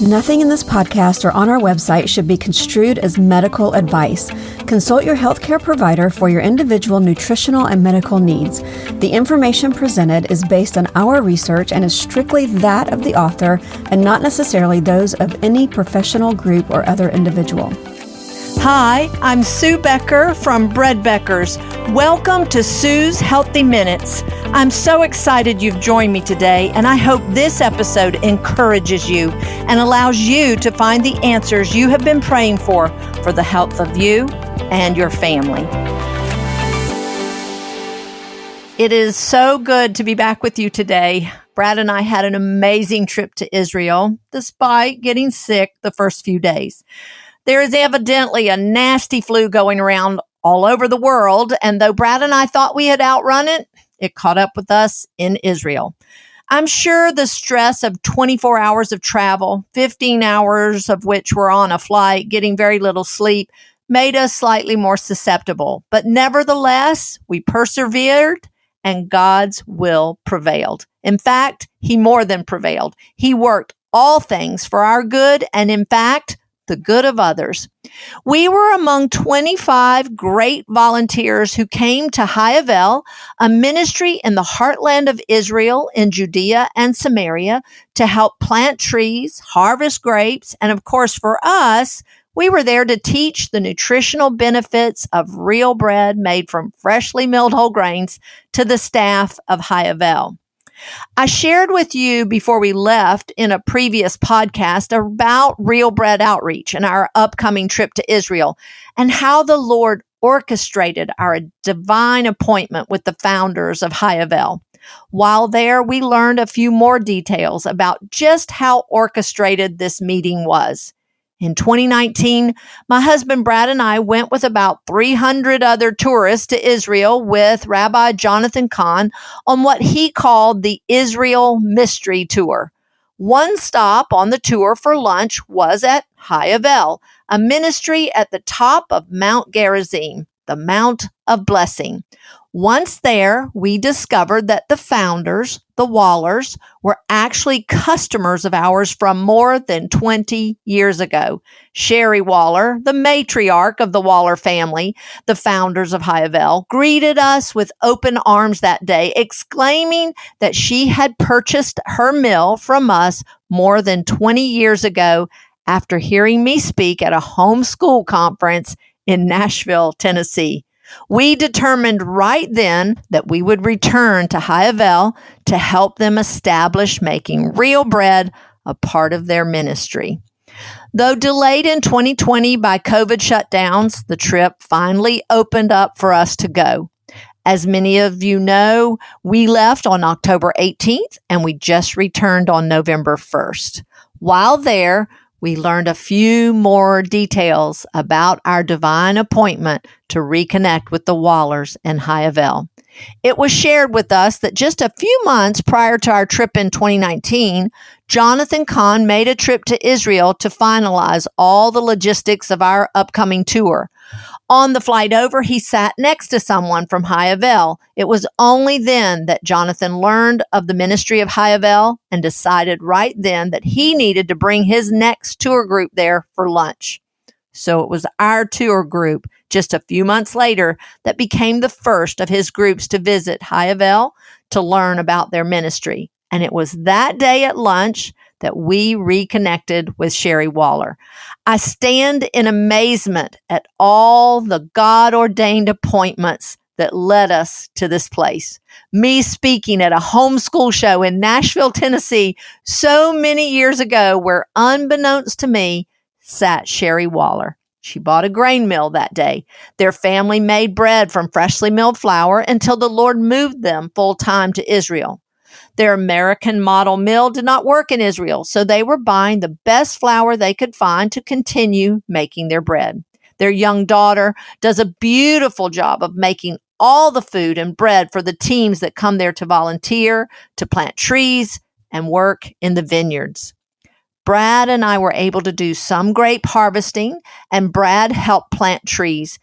Nothing in this podcast or on our website should be construed as medical advice. Consult your healthcare provider for your individual nutritional and medical needs. The information presented is based on our research and is strictly that of the author and not necessarily those of any professional group or other individual. Hi, I'm Sue Becker from Brad Becker's. Welcome to Sue's Healthy Minutes. I'm so excited you've joined me today, and I hope this episode encourages you and allows you to find the answers you have been praying for the health of you and your family. It is so good to be back with you today. Brad and I had an amazing trip to Israel, despite getting sick the first few days. There is evidently a nasty flu going around all over the world, and though Brad and I thought we had outrun it, it caught up with us in Israel. I'm sure the stress of 24 hours of travel, 15 hours of which were on a flight, getting very little sleep, made us slightly more susceptible. But nevertheless, we persevered, and God's will prevailed. In fact, He more than prevailed. He worked all things for our good, and in fact, the good of others. We were among 25 great volunteers who came to Hayovel, a ministry in the heartland of Israel in Judea and Samaria, to help plant trees, harvest grapes, and of course for us, we were there to teach the nutritional benefits of real bread made from freshly milled whole grains to the staff of Hayovel. I shared with you before we left in a previous podcast about Real Bread Outreach and our upcoming trip to Israel and how the Lord orchestrated our divine appointment with the founders of Hayovel. While there, we learned a few more details about just how orchestrated this meeting was. In 2019, my husband Brad and I went with about 300 other tourists to Israel with Rabbi Jonathan Kahn on what he called the Israel Mystery Tour. One stop on the tour for lunch was at Hayovel, a ministry at the top of Mount Gerizim, the Mount of Blessing. Once there, we discovered that the founders, the Wallers, were actually customers of ours from more than 20 years ago. Sherry Waller, the matriarch of the Waller family, the founders of Hayovel, greeted us with open arms that day, exclaiming that she had purchased her mill from us more than 20 years ago after hearing me speak at a homeschool conference in Nashville, Tennessee. We determined right then that we would return to Hayovel to help them establish making real bread a part of their ministry. Though delayed in 2020 by COVID shutdowns, the trip finally opened up for us to go. As many of you know, we left on October 18th and we just returned on November 1st. While there, we learned a few more details about our divine appointment to reconnect with the Wallers in Hayovel. It was shared with us that just a few months prior to our trip in 2019, Jonathan Kahn made a trip to Israel to finalize all the logistics of our upcoming tour. On the flight over, he sat next to someone from Hayovel. It was only then that Jonathan learned of the ministry of Hayovel and decided right then that he needed to bring his next tour group there for lunch. So it was our tour group just a few months later that became the first of his groups to visit Hayovel to learn about their ministry. And it was that day at lunch that we reconnected with Sherry Waller. I stand in amazement at all the God-ordained appointments that led us to this place. Me speaking at a homeschool show in Nashville, Tennessee, so many years ago, where unbeknownst to me, sat Sherry Waller. She bought a grain mill that day. Their family made bread from freshly milled flour until the Lord moved them full-time to Israel. Their American model mill did not work in Israel, so they were buying the best flour they could find to continue making their bread. Their young daughter does a beautiful job of making all the food and bread for the teams that come there to volunteer, to plant trees, and work in the vineyards. Brad and I were able to do some grape harvesting, and Brad helped plant trees.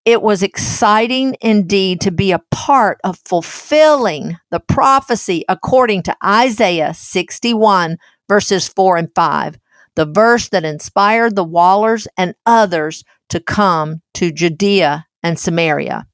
It was exciting indeed to be a part of fulfilling the prophecy according to Isaiah 61, verses 4 and 5. the verse that inspired the Wallers and others to come to Judea and Samaria.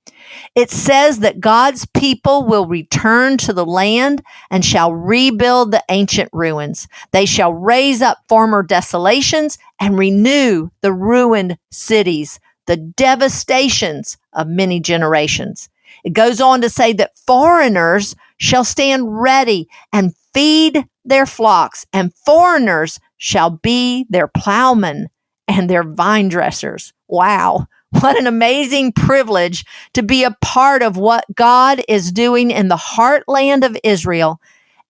It says that God's people will return to the land and shall rebuild the ancient ruins. They shall raise up former desolations and renew the ruined cities, the devastations of many generations. It goes on to say that foreigners shall stand ready and feed their flocks, and foreigners shall be their plowmen and their vine dressers. Wow. What an amazing privilege to be a part of what God is doing in the heartland of Israel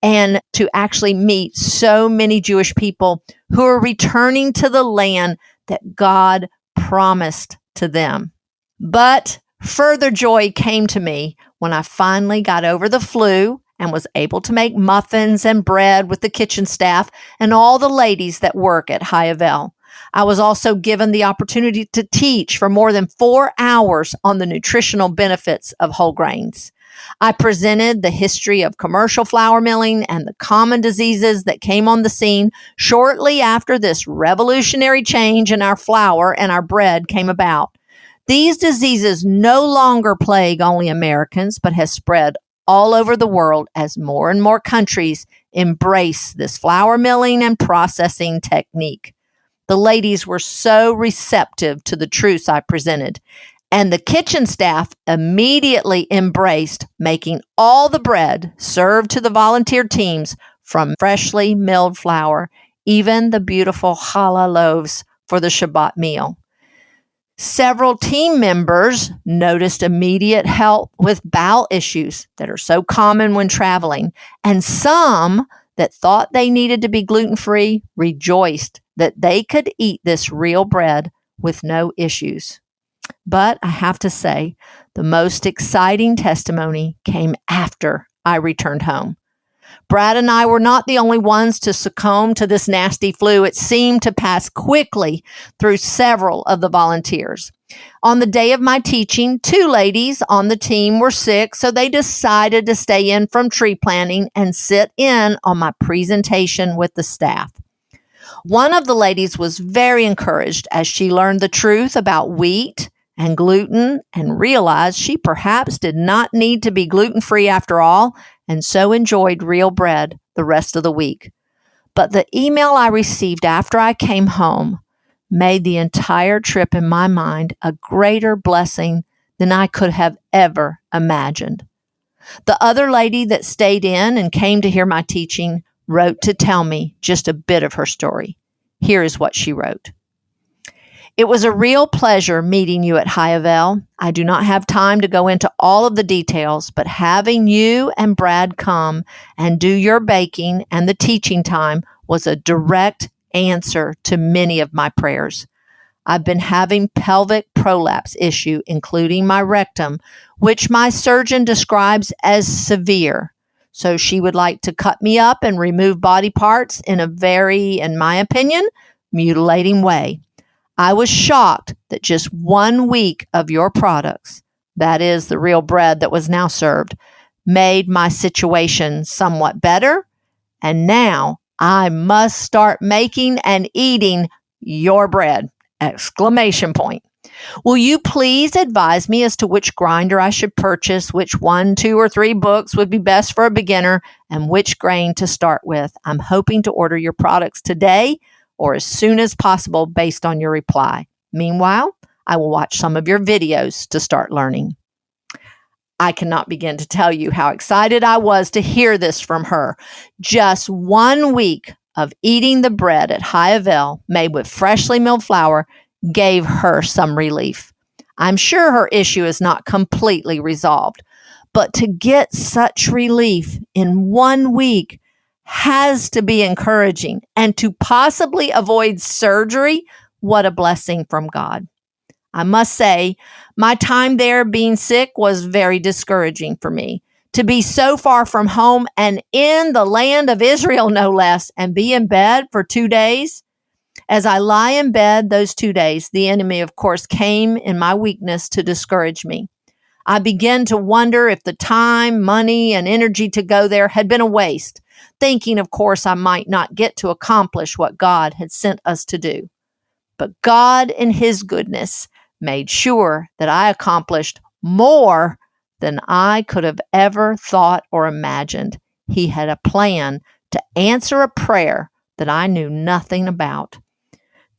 and to actually meet so many Jewish people who are returning to the land that God promised to them. But further joy came to me when I finally got over the flu and was able to make muffins and bread with the kitchen staff and all the ladies that work at Hayovel. I was also given the opportunity to teach for more than 4 hours on the nutritional benefits of whole grains. I presented the history of commercial flour milling and the common diseases that came on the scene shortly after this revolutionary change in our flour and our bread came about. These diseases no longer plague only Americans, but has spread all over the world as more and more countries embrace this flour milling and processing technique. The ladies were so receptive to the truths I presented, and the kitchen staff immediately embraced making all the bread served to the volunteer teams from freshly milled flour, even the beautiful challah loaves for the Shabbat meal. Several team members noticed immediate help with bowel issues that are so common when traveling, and some that thought they needed to be gluten-free rejoiced that they could eat this real bread with no issues. But I have to say, the most exciting testimony came after I returned home. Brad and I were not the only ones to succumb to this nasty flu. It seemed to pass quickly through several of the volunteers. On the day of my teaching, 2 ladies on the team were sick, so they decided to stay in from tree planting and sit in on my presentation with the staff. One of the ladies was very encouraged as she learned the truth about wheat and gluten and realized she perhaps did not need to be gluten-free after all, and so enjoyed real bread the rest of the week. But the email I received after I came home made the entire trip in my mind a greater blessing than I could have ever imagined. The other lady that stayed in and came to hear my teaching wrote to tell me just a bit of her story. Here is what she wrote. It was a real pleasure meeting you at Hayovel. I do not have time to go into all of the details, but having you and Brad come and do your baking and the teaching time was a direct answer to many of my prayers. I've been having pelvic prolapse issue, including my rectum, which my surgeon describes as severe. So she would like to cut me up and remove body parts in a very, in my opinion, mutilating way. I was shocked that just 1 week of your products, that is the real bread that was now served, made my situation somewhat better. And now I must start making and eating your bread! Exclamation point. Will you please advise me as to which grinder I should purchase, which 1, 2, or 3 books would be best for a beginner, and which grain to start with? I'm hoping to order your products today or as soon as possible based on your reply. Meanwhile, I will watch some of your videos to start learning. I cannot begin to tell you how excited I was to hear this from her. Just 1 week of eating the bread at Hayovel made with freshly milled flour gave her some relief. I'm sure her issue is not completely resolved, but to get such relief in 1 week has to be encouraging, and to possibly avoid surgery, what a blessing from God. I must say, my time there being sick was very discouraging for me. To be so far from home and in the land of Israel, no less, and be in bed for 2 days. As I lie in bed those 2 days, the enemy, of course, came in my weakness to discourage me. I began to wonder if the time, money, and energy to go there had been a waste. thinking, of course, I might not get to accomplish what God had sent us to do. But God, in His goodness, made sure that I accomplished more than I could have ever thought or imagined. He had a plan to answer a prayer that I knew nothing about.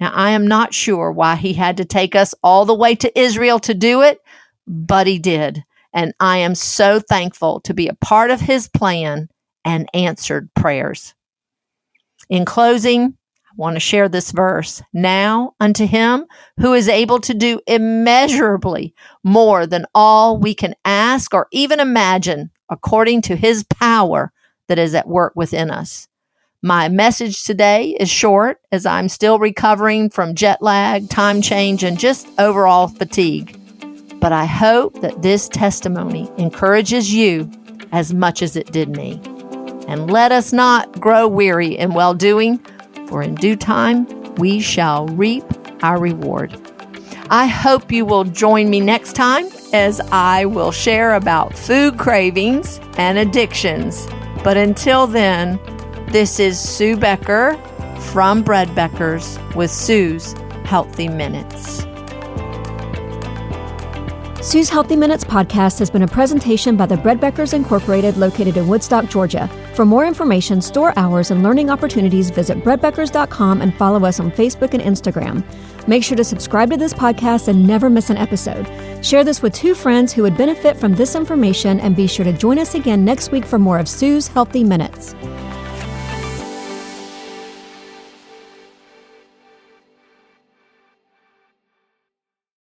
Now, I am not sure why He had to take us all the way to Israel to do it, but He did. And I am so thankful to be a part of His plan and answered prayers. In closing, I want to share this verse. Now unto Him who is able to do immeasurably more than all we can ask or even imagine, according to His power that is at work within us. My message today is short, as I'm still recovering from jet lag, time change, and just overall fatigue. But I hope that this testimony encourages you as much as it did me. And let us not grow weary in well-doing, for in due time we shall reap our reward. I hope you will join me next time as I will share about food cravings and addictions. But until then, this is Sue Becker from Brad Becker's with Sue's Healthy Minutes. Sue's Healthy Minutes podcast has been a presentation by the Brad Beckers Incorporated located in Woodstock, Georgia. For more information, store hours, and learning opportunities, visit bradbeckers.com and follow us on Facebook and Instagram. Make sure to subscribe to this podcast and never miss an episode. Share this with 2 friends who would benefit from this information, and be sure to join us again next week for more of Sue's Healthy Minutes.